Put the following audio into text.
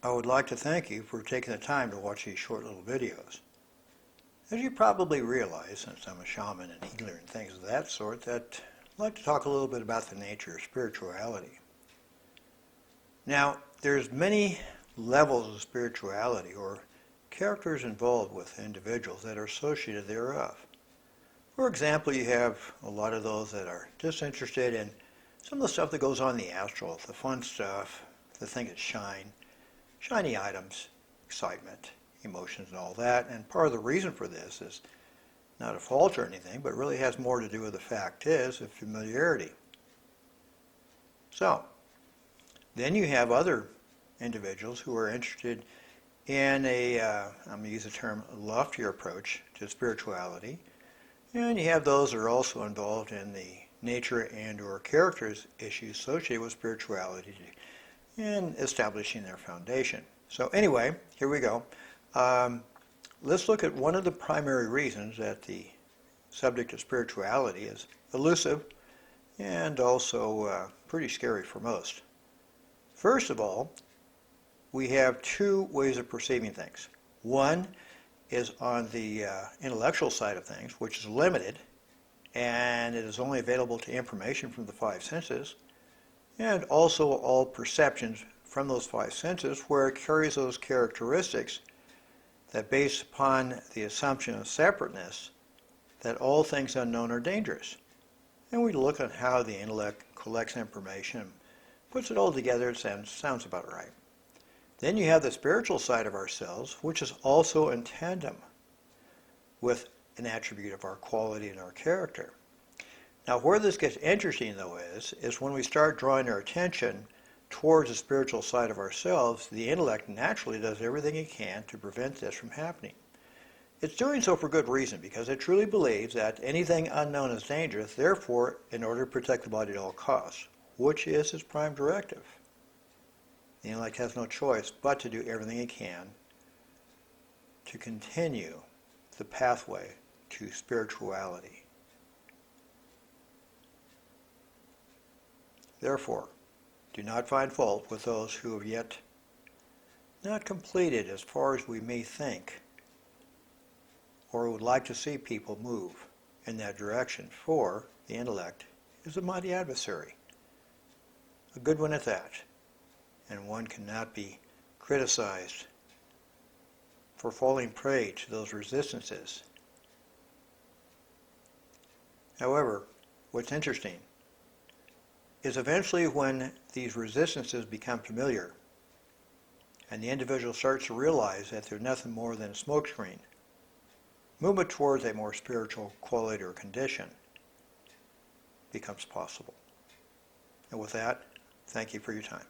I would like to thank you for taking the time to watch these short little videos. As you probably realize, since I'm a shaman and healer and things of that sort, that I'd like to talk a little bit about the nature of spirituality. Now, there's many levels of spirituality or characters involved with individuals that are associated thereof. For example, you have a lot of those that are just interested in some of the stuff that goes on in the astral, the fun stuff, the things that shine, shiny items, excitement, emotions and all that. And part of the reason for this is not a fault or anything, but really has more to do with the fact is of familiarity. So, then you have other individuals who are interested in I'm going to use the term loftier approach to spirituality. And you have those that are also involved in the nature and or characters issues associated with spirituality and establishing their foundation. So anyway, here we go. Let's look at one of the primary reasons that the subject of spirituality is elusive and also pretty scary for most. First of all, we have two ways of perceiving things. One is on the intellectual side of things, which is limited, and it is only available to information from the five senses, and also all perceptions from those five senses, where it carries those characteristics that, based upon the assumption of separateness, that all things unknown are dangerous. And we look at how the intellect collects information, puts it all together, it sounds about right. Then you have the spiritual side of ourselves, which is also in tandem with an attribute of our quality and our character. Now, where this gets interesting, though, is when we start drawing our attention towards the spiritual side of ourselves, the intellect naturally does everything it can to prevent this from happening. It's doing so for good reason, because it truly believes that anything unknown is dangerous, therefore, in order to protect the body at all costs, which is its prime directive. The intellect has no choice but to do everything it can to continue the pathway to spirituality. Therefore, do not find fault with those who have yet not completed as far as we may think, or would like to see people move in that direction, for the intellect is a mighty adversary, a good one at that. And one cannot be criticized for falling prey to those resistances. However, what's interesting is eventually when these resistances become familiar and the individual starts to realize that they're nothing more than a smokescreen, movement towards a more spiritual quality or condition becomes possible. And with that, thank you for your time.